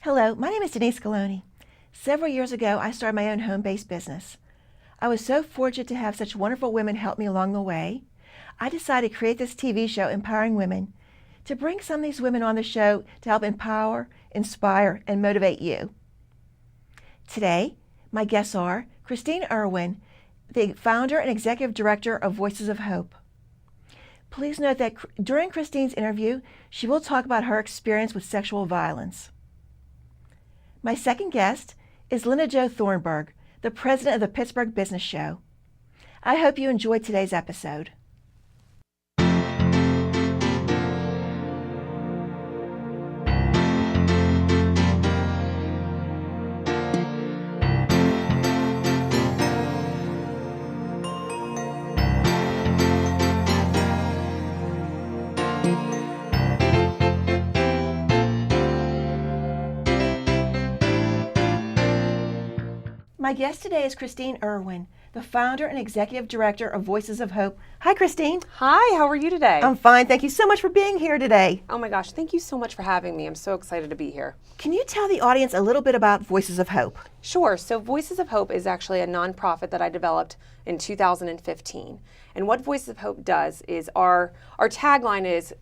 Hello, my name is Denise Scaloni. Several years ago, I started my own home-based business. I was so fortunate to have such wonderful women help me along the way. I decided to create this TV show, Empowering Women, to bring some of these women on the show to help empower, inspire, and motivate you. Today, my guests are Christine Irwin, the founder and executive director of Voices of Hope. Please note that during Christine's interview, she will talk about her experience with sexual violence. My second guest is Linda Jo Thornburg, the president of the Pittsburgh Business Show. I hope you enjoyed today's episode. My guest today is Christine Irwin, the founder and executive director of Voices of Hope. Hi, Christine. Hi, how are you today? I'm fine. Thank you so much for being here today. Oh my gosh, thank you so much for having me. I'm so excited to be here. Can you tell the audience a little bit about Voices of Hope? Sure. So Voices of Hope is actually a nonprofit that I developed in 2015. And what Voices of Hope does is our tagline is,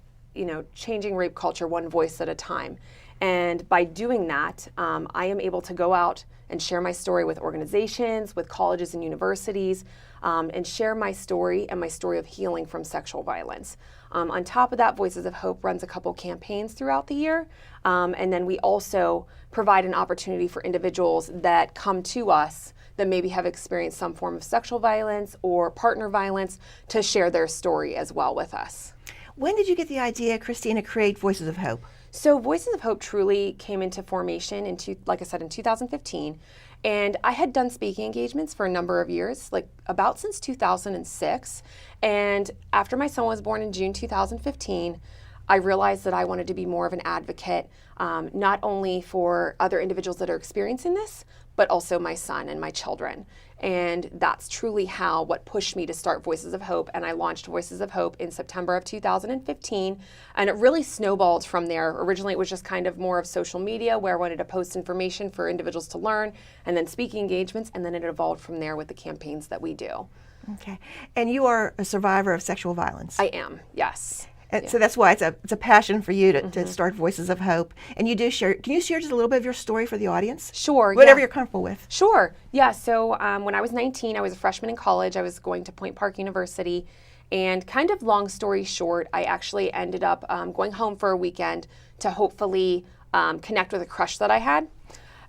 changing rape culture one voice at a time. And by doing that, I am able to go out and share my story with organizations, with colleges and universities, and share my story and my story of healing from sexual violence. On top of that, Voices of Hope runs a couple campaigns throughout the year. And then we also provide an opportunity for individuals that come to us that maybe have experienced some form of sexual violence or partner violence to share their story as well with us. When did you get the idea, Christine, to create Voices of Hope? So Voices of Hope truly came into formation in 2015. And I had done speaking engagements for a number of years, about since 2006. And after my son was born in June 2015, I realized that I wanted to be more of an advocate, not only for other individuals that are experiencing this, but also my son and my children. And that's truly what pushed me to start Voices of Hope. And I launched Voices of Hope in September of 2015. And it really snowballed from there. Originally, it was just kind of more of social media where I wanted to post information for individuals to learn, and then speaking engagements. And then it evolved from there with the campaigns that we do. Okay. And you are a survivor of sexual violence. I am, yes. And so that's why it's a passion for you to start Voices of Hope. And you do share, can you share just a little bit of your story for the audience? Sure. Whatever you're comfortable with. Sure. Yeah. So when I was 19, I was a freshman in college. I was going to Point Park University. And kind of long story short, I actually ended up going home for a weekend to hopefully connect with a crush that I had.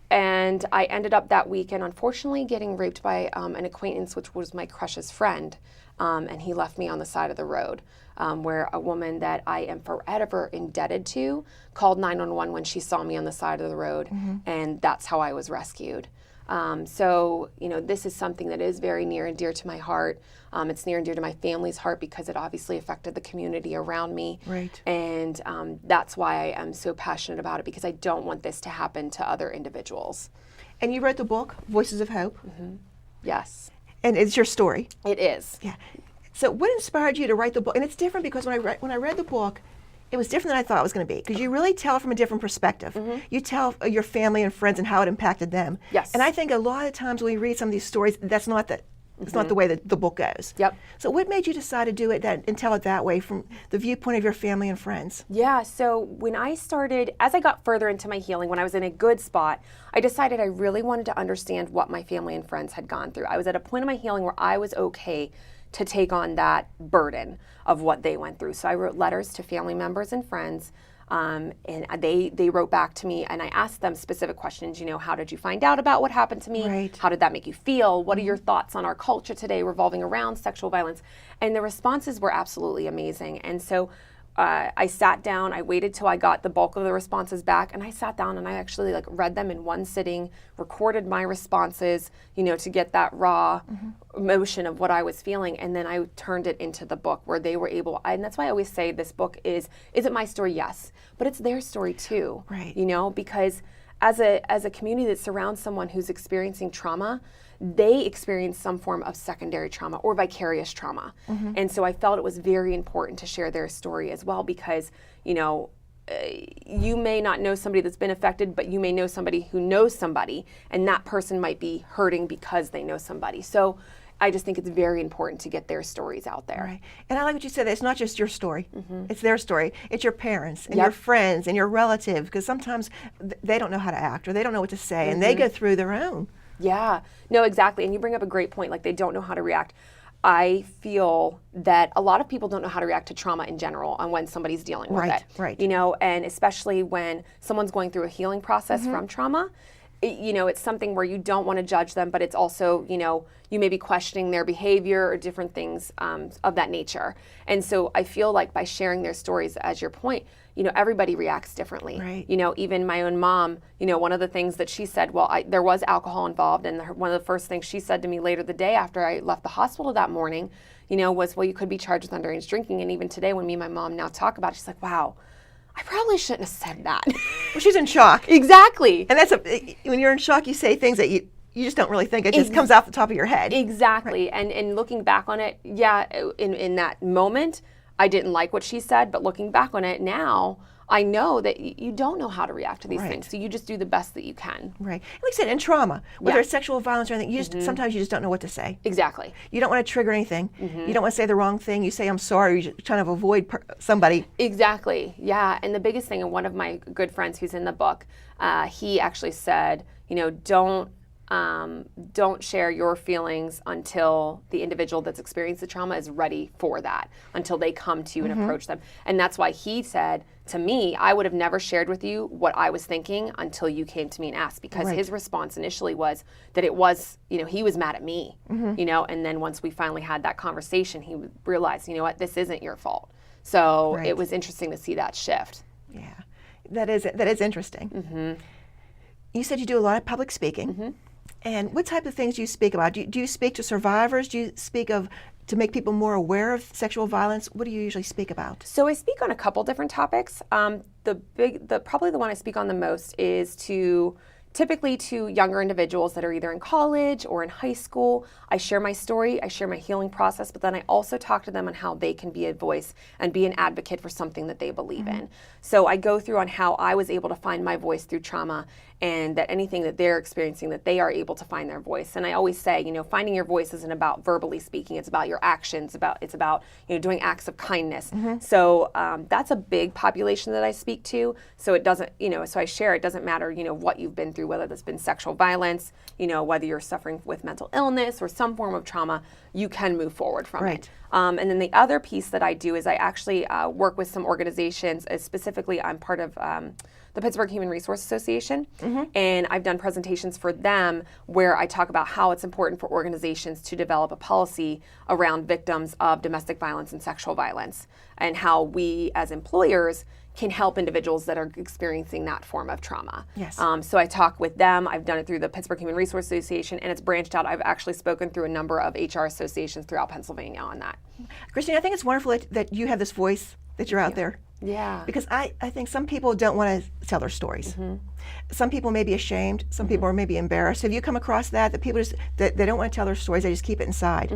And I ended up that weekend, unfortunately, getting raped by an acquaintance, which was my crush's friend. And he left me on the side of the road, where a woman that I am forever indebted to called 911 when she saw me on the side of the road. And that's how I was rescued. So, this is something that is very near and dear to my heart. It's near and dear to my family's heart because it obviously affected the community around me. Right. And that's why I am so passionate about it, because I don't want this to happen to other individuals. And you wrote the book, Voices of Hope. Yes. And it's your story. It is. Yeah. So what inspired you to write the book? And it's different because when I read the book, it was different than I thought it was going to be, because you really tell from a different perspective. You tell your family and friends and how it impacted them. Yes. And I think a lot of times when we read some of these stories, that's not it's not the way that the book goes. Yep. So what made you decide to do it and tell it that way from the viewpoint of your family and friends? Yeah, so when I started, as I got further into my healing, when I was in a good spot, I decided I really wanted to understand what my family and friends had gone through. I was at a point in my healing where I was okay to take on that burden of what they went through. So I wrote letters to family members and friends, and they wrote back to me, and I asked them specific questions. How did you find out about what happened to me? Right. How did that make you feel? What are your thoughts on our culture today revolving around sexual violence? And the responses were absolutely amazing. And so I sat down, I waited till I got the bulk of the responses back, and I sat down and I actually read them in one sitting, recorded my responses, to get that raw emotion of what I was feeling, and then I turned it into the book where they were able, and that's why I always say this book is it my story? Yes, but it's their story too. Right. Because as a community that surrounds someone who's experiencing trauma, they experience some form of secondary trauma or vicarious trauma. And so I felt it was very important to share their story as well, because, you may not know somebody that's been affected, but you may know somebody who knows somebody, and that person might be hurting because they know somebody. So I just think it's very important to get their stories out there. Right. And I like what you said, it's not just your story, it's their story. It's your parents and Yep. your friends and your relatives, because sometimes they don't know how to act or they don't know what to say, and they go through their own. Yeah, no, exactly. And you bring up a great point, like they don't know how to react. I feel that a lot of people don't know how to react to trauma in general on when somebody's dealing with Right, it. right. You know, and especially when someone's going through a healing process from trauma, you know, it's something where you don't want to judge them, but it's also, you know, you may be questioning their behavior or different things of that nature. And so I feel like by sharing their stories, as your point, you know, everybody reacts differently. Right. You know, even my own mom, you know, one of the things that she said, well, there was alcohol involved. And one of the first things she said to me later the day after I left the hospital that morning, you know, was, well, you could be charged with underage drinking. And even today when me and my mom now talk about it, she's like, wow, I probably shouldn't have said that. Well, she's in shock. Exactly. And when you're in shock, you say things that you just don't really think. It just comes off the top of your head. Exactly. Right. And looking back on it, yeah, in that moment, I didn't like what she said, but looking back on it now, I know that you don't know how to react to these things. So you just do the best that you can. Right. Like I said, in trauma, whether it's sexual violence or anything, sometimes you just don't know what to say. Exactly. You don't want to trigger anything. You don't want to say the wrong thing. You say, I'm sorry. You're trying to avoid somebody. Exactly. Yeah. And the biggest thing, and one of my good friends who's in the book, he actually said, you know, don't share your feelings until the individual that's experienced the trauma is ready for that, until they come to you and approach them. And that's why he said to me, I would have never shared with you what I was thinking until you came to me and asked, because his response initially was that it was, you know, he was mad at me, you know, and then once we finally had that conversation, he realized, you know what, this isn't your fault. So it was interesting to see that shift. Yeah, that is interesting. You said you do a lot of public speaking. And what type of things do you speak about? Do you speak to survivors? Do you speak to make people more aware of sexual violence? What do you usually speak about? So I speak on a couple different topics. Probably the one I speak on the most is typically to younger individuals that are either in college or in high school. I share my story, I share my healing process, but then I also talk to them on how they can be a voice and be an advocate for something that they believe in. So I go through on how I was able to find my voice through trauma, and that anything that they're experiencing, that they are able to find their voice. And I always say, you know, finding your voice isn't about verbally speaking, it's about your actions, it's about, you know, doing acts of kindness. So that's a big population that I speak to. So it doesn't, you know, so I share, it doesn't matter, you know, what you've been through, whether that's been sexual violence, you know, whether you're suffering with mental illness or some form of trauma, you can move forward from it. And then the other piece that I do is I actually work with some organizations. Specifically, I'm part of the Pittsburgh Human Resource Association, and I've done presentations for them where I talk about how it's important for organizations to develop a policy around victims of domestic violence and sexual violence, and how we as employers can help individuals that are experiencing that form of trauma. Yes. So I talk with them. I've done it through the Pittsburgh Human Resource Association, and it's branched out. I've actually spoken through a number of HR associations throughout Pennsylvania on that. Christine, I think it's wonderful that you have this voice, that you're out there. Yeah. Because I think some people don't want to tell their stories. Some people may be ashamed. Some people are maybe embarrassed. Have you come across that people just, that they don't want to tell their stories, they just keep it inside?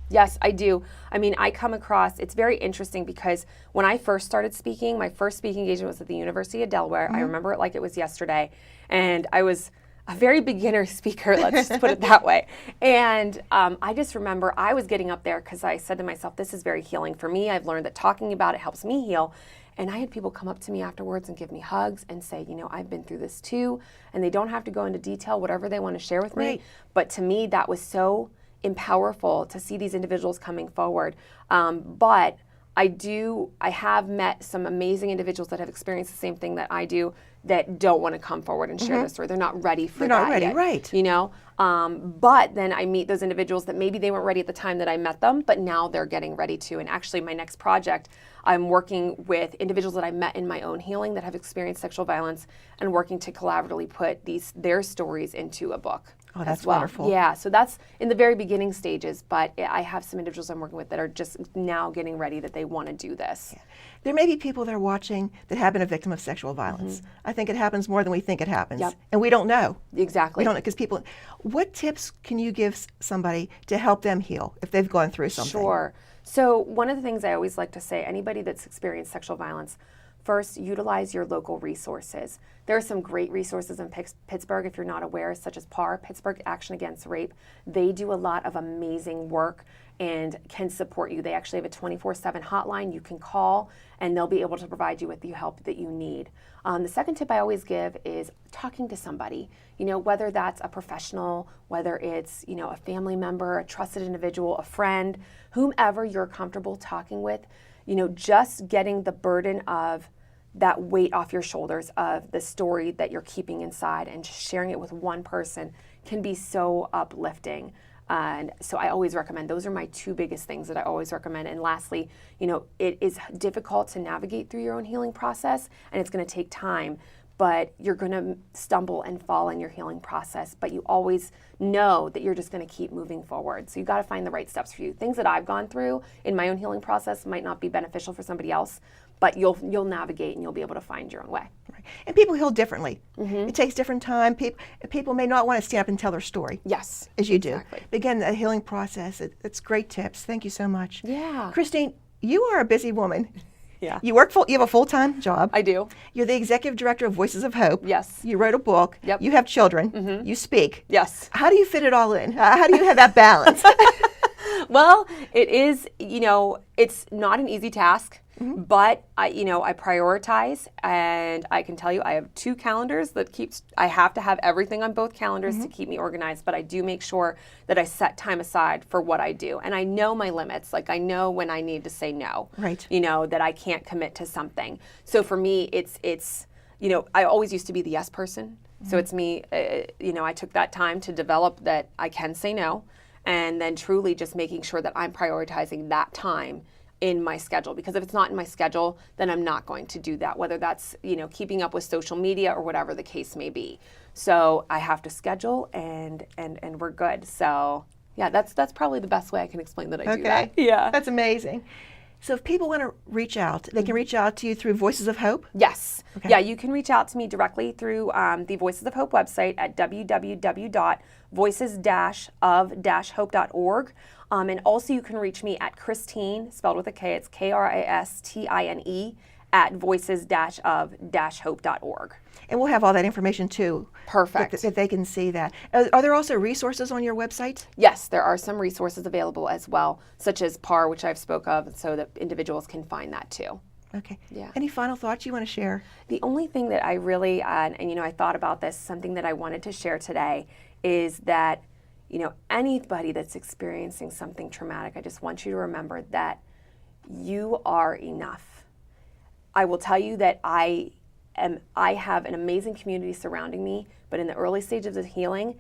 Yes, I do. I mean, I come across, it's very interesting because when I first started speaking, my first speaking engagement was at the University of Delaware. I remember it like it was yesterday. And I was a very beginner speaker, let's just put it that way. And I just remember I was getting up there because I said to myself, this is very healing for me. I've learned that talking about it helps me heal. And I had people come up to me afterwards and give me hugs and say, you know, I've been through this too. And they don't have to go into detail, whatever they want to share with me. But to me, that was so powerful to see these individuals coming forward. But I have met some amazing individuals that have experienced the same thing that I do that don't want to come forward and share their story. They're not ready for that They're not ready, yet, right. you know? But then I meet those individuals that maybe they weren't ready at the time that I met them, but now they're getting ready to. And actually my next project, I'm working with individuals that I met in my own healing that have experienced sexual violence and working to collaboratively put their stories into a book. Oh, that's well. wonderful. Yeah, so that's in the very beginning stages, but I have some individuals I'm working with that are just now getting ready that they want to do this. Yeah. There may be people that are watching that have been a victim of sexual violence. I think it happens more than we think it happens. And we don't know. Exactly. We don't know, because what tips can you give somebody to help them heal if they've gone through something? Sure. So one of the things I always like to say, anybody that's experienced sexual violence, first, utilize your local resources. There are some great resources in Pittsburgh, if you're not aware, such as PAR, Pittsburgh Action Against Rape. They do a lot of amazing work and can support you. They actually have a 24/7 hotline you can call, and they'll be able to provide you with the help that you need. The second tip I always give is talking to somebody, whether that's a professional, whether it's, a family member, a trusted individual, a friend, whomever you're comfortable talking with, just getting the burden of that weight off your shoulders of the story that you're keeping inside and just sharing it with one person can be so uplifting. And so I always recommend, those are my two biggest things that I always recommend. And lastly, it is difficult to navigate through your own healing process, and it's going to take time, but you're going to stumble and fall in your healing process, but you always know that you're just going to keep moving forward. So you got to find the right steps for you. Things that I've gone through in my own healing process might not be beneficial for somebody else, but you'll navigate and you'll be able to find your own way. Right. And people heal differently. It takes different time. People may not want to stand up and tell their story. Yes. As you do. Exactly. But again, the healing process, it's great tips. Thank you so much. Yeah. Christine, you are a busy woman. Yeah. You have a full-time job. I do. You're the executive director of Voices of Hope. Yes. You wrote a book. Yep. You have children. You speak. Yes. How do you fit it all in? How do you have that balance? Well, it is, it's not an easy task, but I prioritize, and I can tell you I have two calendars I have to have everything on both calendars to keep me organized, but I do make sure that I set time aside for what I do. And I know my limits, like I know when I need to say no, Right. That I can't commit to something. So for me, it's I always used to be the yes person. So it's me, I took that time to develop that I can say no. And then truly just making sure that I'm prioritizing that time in my schedule. Because if it's not in my schedule, then I'm not going to do that, whether that's, keeping up with social media or whatever the case may be. So I have to schedule and we're good. So yeah, that's probably the best way I can explain that I do that. Yeah. That's amazing. So if people want to reach out, they can reach out to you through Voices of Hope? Yes. Okay. Yeah, you can reach out to me directly through the Voices of Hope website at www.voices-of-hope.org. And also you can reach me at Christine, spelled with a K, it's Kristine, at voices-of-hope.org. And we'll have all that information too. Perfect. That they can see that. Are there also resources on your website? Yes, there are some resources available as well, such as PAR, which I've spoke of, so that individuals can find that too. Okay. Yeah. Any final thoughts you want to share? The only thing that I really, and I thought about this, something that I wanted to share today is that, anybody that's experiencing something traumatic, I just want you to remember that you are enough. I will tell you that I have an amazing community surrounding me, but in the early stages of healing,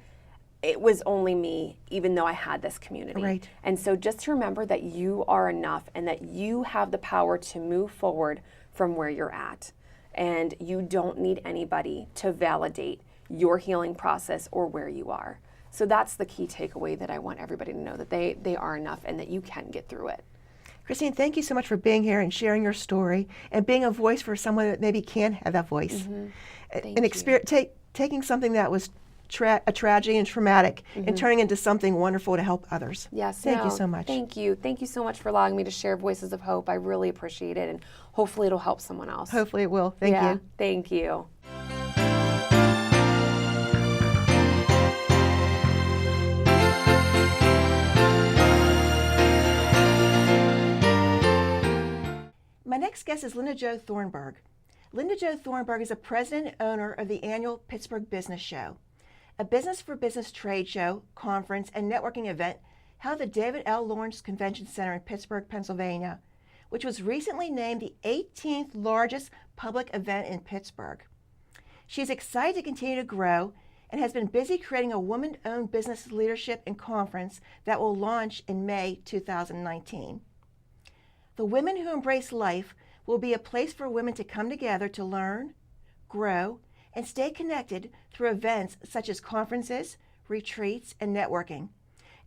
it was only me, even though I had this community. Right. And so just to remember that you are enough and that you have the power to move forward from where you're at. And you don't need anybody to validate your healing process or where you are. So that's the key takeaway that I want everybody to know, that they are enough and that you can get through it. Christine, thank you so much for being here and sharing your story and being a voice for someone that maybe can't have that voice. Taking something that was a tragedy and traumatic and turning into something wonderful to help others. Yes. Thank you so much. Thank you. Thank you so much for allowing me to share Voices of Hope. I really appreciate it, and hopefully it'll help someone else. Hopefully it will. Thank you. Thank you. My next guest is Linda Jo Thornburg. Linda Jo Thornburg is the president and owner of the annual Pittsburgh Business Show, a business-for-business trade show, conference, and networking event held at the David L. Lawrence Convention Center in Pittsburgh, Pennsylvania, which was recently named the 18th largest public event in Pittsburgh. She is excited to continue to grow and has been busy creating a woman-owned business leadership and conference that will launch in May 2019. The Women Who Embrace Life will be a place for women to come together to learn, grow, and stay connected through events such as conferences, retreats, and networking,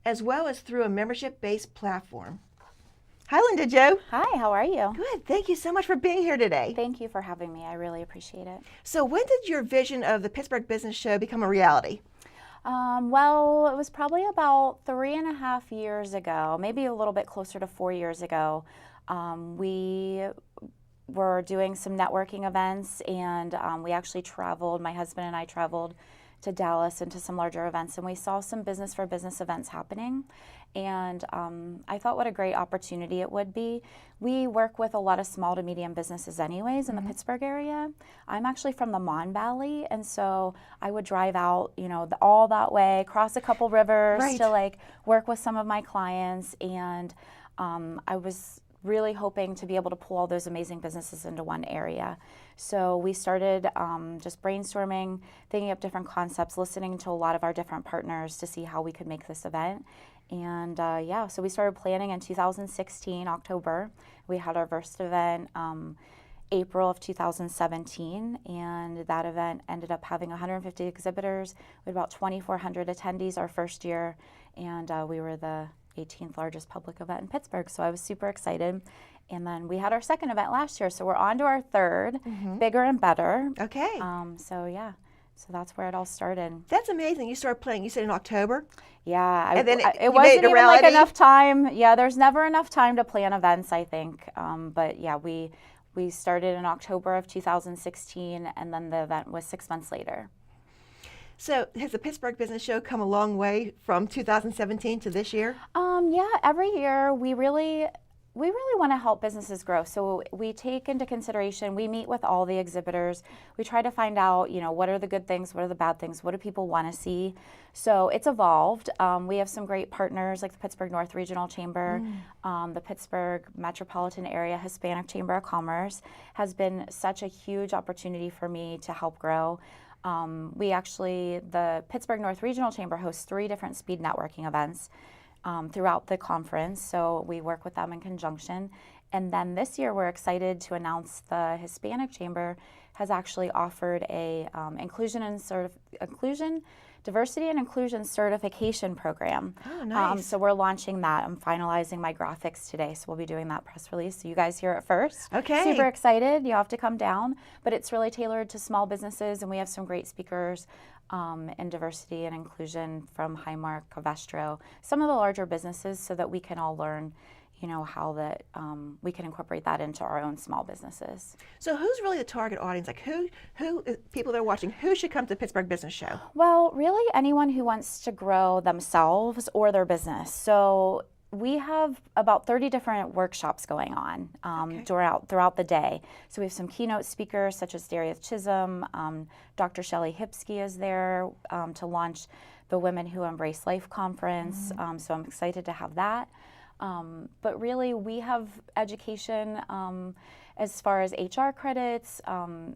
as well as through a membership-based platform. Hi, Linda Jo. Hi, how are you? Good. Thank you so much for being here today. Thank you for having me. I really appreciate it. So when did your vision of the Pittsburgh Business Show become a reality? Well, it was probably about 3.5 years ago, maybe a little bit closer to 4 years ago. We were doing some networking events, and we actually traveled, my husband and I traveled to Dallas and to some larger events, and we saw some business for business events happening. And I thought what a great opportunity it would be. We work with a lot of small to medium businesses anyways in the Pittsburgh area. I'm actually from the Mon Valley, and so I would drive out, all that way, cross a couple rivers Right. to like work with some of my clients. And I was really hoping to be able to pull all those amazing businesses into one area. So we started just brainstorming, thinking up different concepts, listening to a lot of our different partners to see how we could make this event. And so we started planning in 2016, October. We had our first event April of 2017, and that event ended up having 150 exhibitors. We had about 2,400 attendees our first year, and we were the 18th largest public event in Pittsburgh, so I was super excited. And then we had our second event last year, so we're on to our third, bigger and better. Okay. So that's where it all started. That's amazing. You started playing, you said in October? Yeah, And then it you made wasn't it a even like reality? enough time. Yeah, there's never enough time to plan events, I think. But yeah, we started in October of 2016, and then the event was 6 months later. So has the Pittsburgh Business Show come a long way from 2017 to this year? Yeah, every year we really want to help businesses grow. So we take into consideration, we meet with all the exhibitors. We try to find out, what are the good things, what are the bad things, what do people want to see? So it's evolved. We have some great partners like the Pittsburgh North Regional Chamber, the Pittsburgh Metropolitan Area Hispanic Chamber of Commerce has been such a huge opportunity for me to help grow. The Pittsburgh North Regional Chamber hosts 3 different speed networking events throughout the conference, so we work with them in conjunction. And then this year we're excited to announce the Hispanic Chamber has actually offered a diversity and inclusion certification program. Oh, nice. So we're launching that. I'm finalizing my graphics today, so we'll be doing that press release. So you guys hear it first. Okay. Super excited. You have to come down, but it's really tailored to small businesses, and we have some great speakers in diversity and inclusion from Highmark, Covestro, some of the larger businesses, so that we can all learn, how that we can incorporate that into our own small businesses. So who's really the target audience? Like who people that are watching, who should come to the Pittsburgh Business Show? Well, really anyone who wants to grow themselves or their business. So we have about 30 different workshops going on throughout the day. So we have some keynote speakers such as Darius Chisholm, Dr. Shelley Hipsky is there to launch the Women Who Embrace Life conference. So I'm excited to have that. But really we have education as far as HR credits,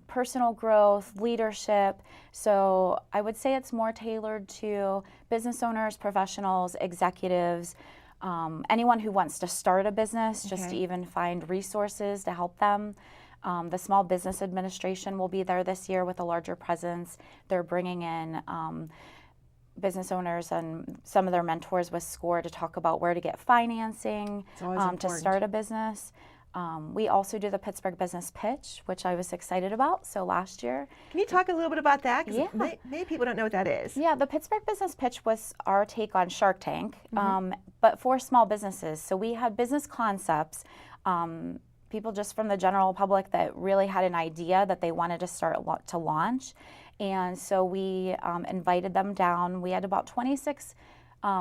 personal growth, leadership. So I would say it's more tailored to business owners, professionals, executives, anyone who wants to start a business, just to even find resources to help them. The Small Business Administration will be there this year with a larger presence. They're bringing in business owners and some of their mentors with SCORE to talk about where to get financing to start a business. We also do the Pittsburgh Business Pitch, which I was excited about. So last year. Can you talk a little bit about that? 'Cause Yeah. Many people don't know what that is. Yeah, the Pittsburgh Business Pitch was our take on Shark Tank, but for small businesses. So we had business concepts, people just from the general public that really had an idea that they wanted to start to launch. And so we invited them down. We had about 26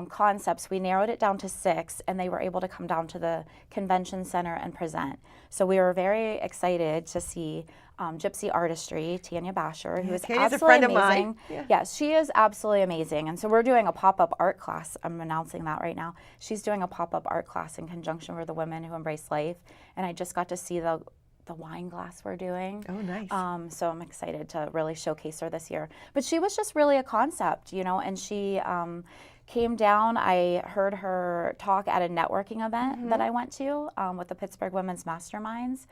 concepts. We narrowed it down to 6, and they were able to come down to the convention center and present. So we were very excited to see Gypsy Artistry, Tanya Basher, who is Tanya's absolutely a friend of amazing. mine. Yeah. Yes, she is absolutely amazing. And so we're doing a pop-up art class. I'm announcing that right now. She's doing a pop-up art class in conjunction with the Women Who Embrace Life. And I just got to see the wine glass we're doing. Oh, nice. So I'm excited to really showcase her this year. But she was just really a concept, and she came down. I heard her talk at a networking event that I went to with the Pittsburgh Women's Masterminds.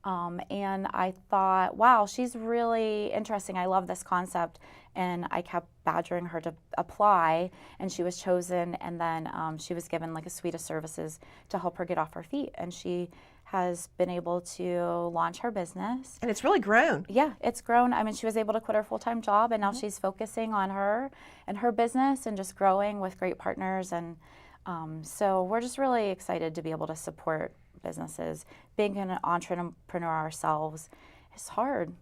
And I thought, wow, she's really interesting. I love this concept. And I kept badgering her to apply, and she was chosen. And then she was given like a suite of services to help her get off her feet. And she has been able to launch her business. And it's really grown. Yeah, it's grown. I mean, she was able to quit her full-time job, and now she's focusing on her and her business and just growing with great partners. And so we're just really excited to be able to support businesses. Being an entrepreneur ourselves is hard.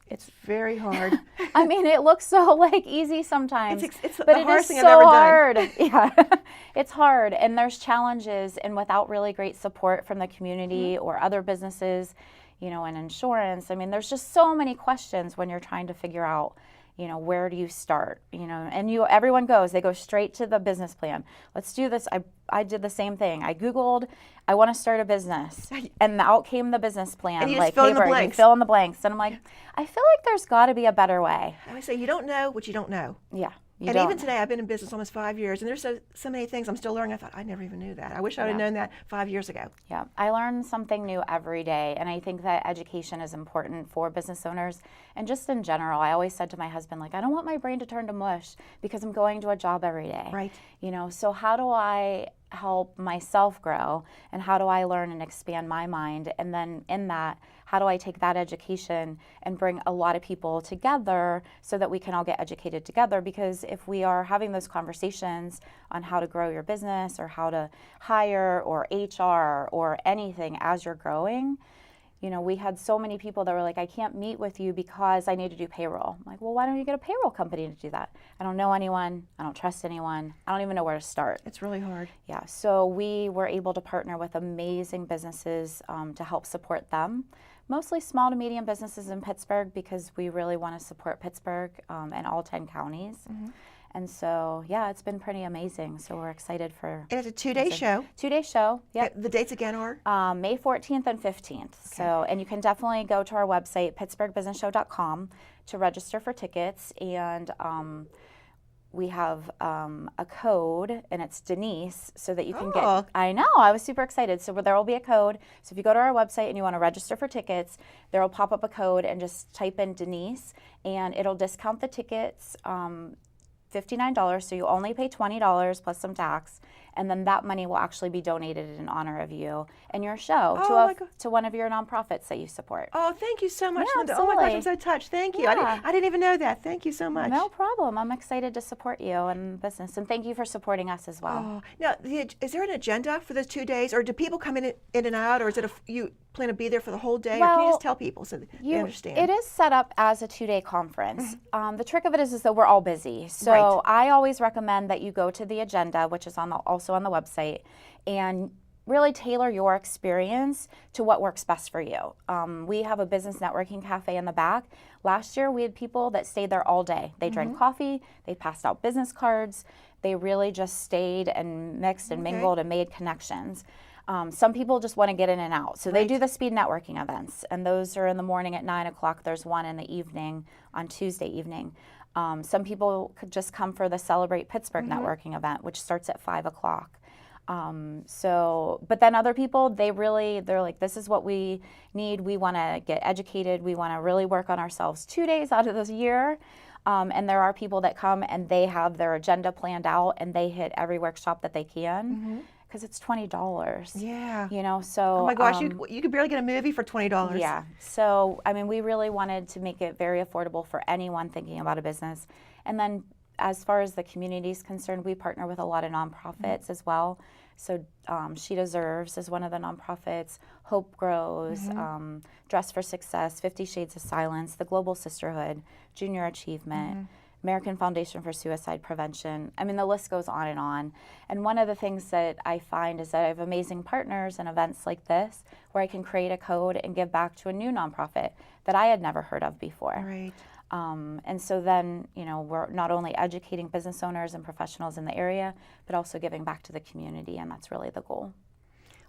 It's very hard. I mean, it looks so like easy sometimes, It's but the it hardest is thing I've so ever done. hard. Yeah, it's hard, and there's challenges, and without really great support from the community or other businesses, you know, and insurance. I mean, there's just so many questions when you're trying to figure out, you know, where do you start, you know, and everyone they go straight to the business plan. Let's do this. I did the same thing. I Googled, I want to start a business, and out came the business plan. And you like just fill in the paper, blanks. you fill in the blanks, and I'm like, I feel like there's got to be a better way. I would say you don't know what you don't know. Yeah. And even today, I've been in business almost 5 years, and there's so many things I'm still learning. I thought, I never even knew that. I wish I would have known that 5 years ago. Yeah, I learn something new every day, and I think that education is important for business owners and just in general. I always said to my husband, like, I don't want my brain to turn to mush because I'm going to a job every day. Right. You know, so how do I help myself grow, and how do I learn and expand my mind? And then in that, how do I take that education and bring a lot of people together so that we can all get educated together? Because if we are having those conversations on how to grow your business or how to hire or HR or anything as you're growing, you know, we had so many people that were like, I can't meet with you because I need to do payroll. I'm like, well, why don't you get a payroll company to do that? I don't know anyone. I don't trust anyone. I don't even know where to start. It's really hard. Yeah, so we were able to partner with amazing businesses to help support them. Mostly small to medium businesses in Pittsburgh because we really want to support Pittsburgh and all 10 counties. And so, yeah, it's been pretty amazing. So we're excited for. And it's a 2-day show. 2-day show. Yep. The dates again are? May 14th and 15th. So, and you can definitely go to our website, pittsburghbusinessshow.com, to register for tickets. And we have a code, and it's Denise, so that you can get. I know, I was super excited. So there will be a code. So if you go to our website and you want to register for tickets, there will pop up a code, and just type in Denise, and it'll discount the tickets. $59, so you only pay $20 plus some tax, and then that money will actually be donated in honor of you and your show to one of your nonprofits that you support. Oh, thank you so much, Yeah, Linda. Oh my gosh, I'm absolutely. so touched. Thank you. Yeah. I didn't even know that. Thank you so much. No problem. I'm excited to support you and business, and thank you for supporting us as well. Oh, now, is there an agenda for those 2 days, or do people come in and out, or is it you plan to be there for the whole day, or can you just tell people so that they understand? It is set up as a 2-day conference. The trick of it is that we're all busy. So Right. I always recommend that you go to the agenda, which is also on the website, and really tailor your experience to what works best for you. We have a business networking cafe in the back. Last year, we had people that stayed there all day. They drank coffee, they passed out business cards, they really just stayed and mixed and mingled and made connections. Some people just want to get in and out. So they do the speed networking events, and those are in the morning at 9 o'clock. There's one in the evening on Tuesday evening. Some people could just come for the Celebrate Pittsburgh networking event, which starts at 5 o'clock. But then other people, they're like, this is what we need. We want to get educated. We want to really work on ourselves 2 days out of this year. And there are people that come and they have their agenda planned out and they hit every workshop that they can. Because it's $20. Yeah. You know, so. Oh my gosh, you could barely get a movie for $20. Yeah. So, I mean, we really wanted to make it very affordable for anyone thinking about a business. And then as far as the community is concerned, we partner with a lot of nonprofits as well. So She Deserves is one of the nonprofits, Hope Grows, Dress for Success, 50 Shades of Silence, the Global Sisterhood, Junior Achievement, American Foundation for Suicide Prevention. I mean, the list goes on. And one of the things that I find is that I have amazing partners in events like this where I can create a code and give back to a new nonprofit that I had never heard of before. Right. And so then, you know, we're not only educating business owners and professionals in the area, but also giving back to the community, and that's really the goal.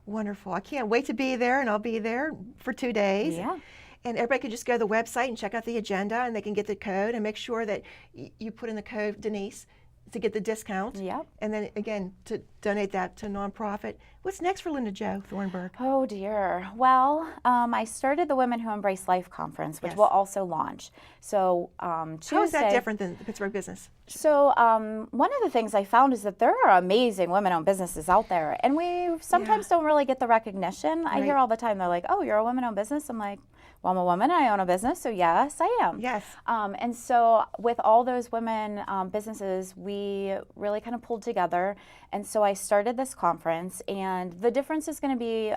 Wonderful. I can't wait to be there, and I'll be there for 2 days. Yeah. And everybody can just go to the website and check out the agenda, and they can get the code and make sure that you put in the code, Denise, to get the discount. Yep. And then, again, to donate that to a nonprofit. What's next for Linda Jo Thornburg? Oh, dear. Well, I started the Women Who Embrace Life Conference, which Yes. will also launch. So Tuesday. How is that different than the Pittsburgh business? So one of the things I found is that there are amazing women-owned businesses out there, and we sometimes don't really get the recognition. I hear Right. all the time, they're like, oh, you're a women-owned business? I'm like, Well, I'm a woman, I own a business, so yes, I am. Yes. And so with all those women businesses, we really kind of pulled together. And so I started this conference, and the difference is going to be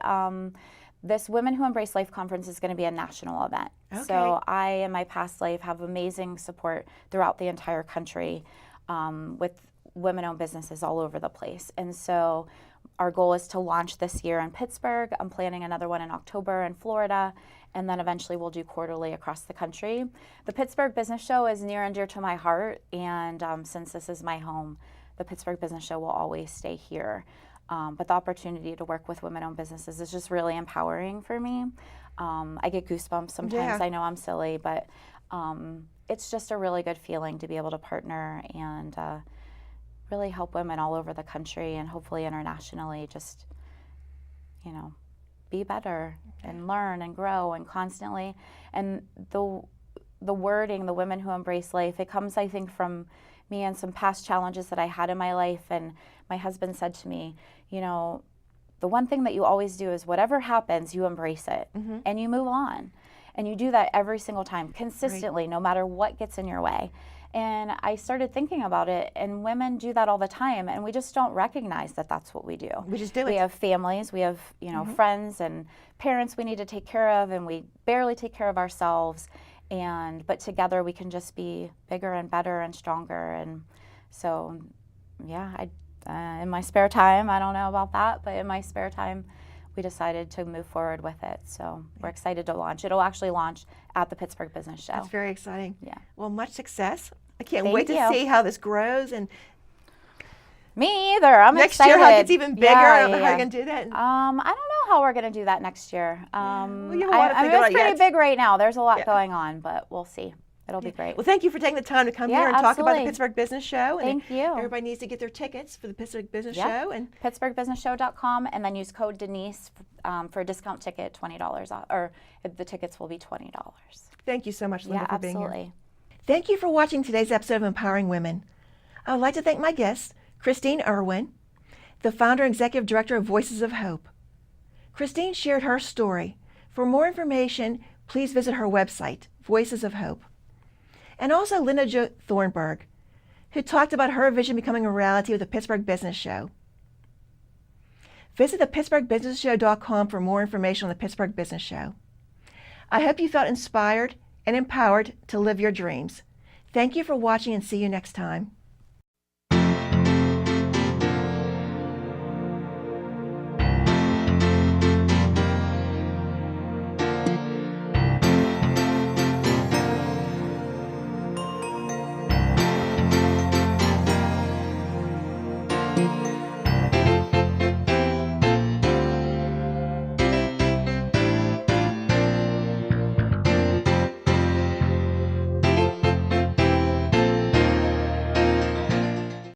this Women Who Embrace Life conference is going to be a national event. Okay. So I, in my past life, have amazing support throughout the entire country with women-owned businesses all over the place. And so our goal is to launch this year in Pittsburgh. I'm planning another one in October in Florida, and then eventually we'll do quarterly across the country. The Pittsburgh Business Show is near and dear to my heart, and since this is my home, the Pittsburgh Business Show will always stay here. But the opportunity to work with women-owned businesses is just really empowering for me. I get goosebumps sometimes. Yeah. I know I'm silly, but it's just a really good feeling to be able to partner and really help women all over the country and hopefully internationally just, be better and learn and grow and constantly. And the wording, the Women Who Embrace Life, it comes, I think, from me and some past challenges that I had in my life. And my husband said to me, the one thing that you always do is whatever happens, you embrace it and you move on. And you do that every single time, consistently, no matter what gets in your way. And I started thinking about it, and women do that all the time, and we just don't recognize that that's what we do. We just do We it. have families, we have, friends and parents we need to take care of, and we barely take care of ourselves. But together we can just be bigger and better and stronger. And so, yeah, in my spare time, I don't know about that, but in my spare time, we decided to move forward with it. So we're excited to launch. It'll actually launch at the Pittsburgh Business Show. That's very exciting. Yeah. Well, much success. I can't Thank wait to you. see how this grows, and Me either. I'm next excited. year how it gets even bigger. I don't know how Yeah. you're going to do that. I don't know how we're going to do that next year. you have a lot to think it's about pretty yet. big right now. There's a lot Yeah. going on, but we'll see. It'll be great. Well, thank you for taking the time to come Yeah, here and talk about the absolutely. Pittsburgh Business Show. And Thank you. Everybody needs to get their tickets for the Pittsburgh Business Yeah. Show. And PittsburghBusinessShow.com, and then use code Denise for a discount ticket, $20 off, or the tickets will be $20. thank you so much, Linda, Yeah, for being here. absolutely. Thank you for watching today's episode of Empowering Women. I would like to thank my guest, Christine Irwin, the founder and executive director of Voices of Hope. Christine shared her story. For more information, please visit her website, Voices of Hope. And also Linda Jo Thornburg, who talked about her vision becoming a reality with the Pittsburgh Business Show. Visit thepittsburghbusinessshow.com for more information on the Pittsburgh Business Show. I hope you felt inspired and empowered to live your dreams. Thank you for watching, and see you next time.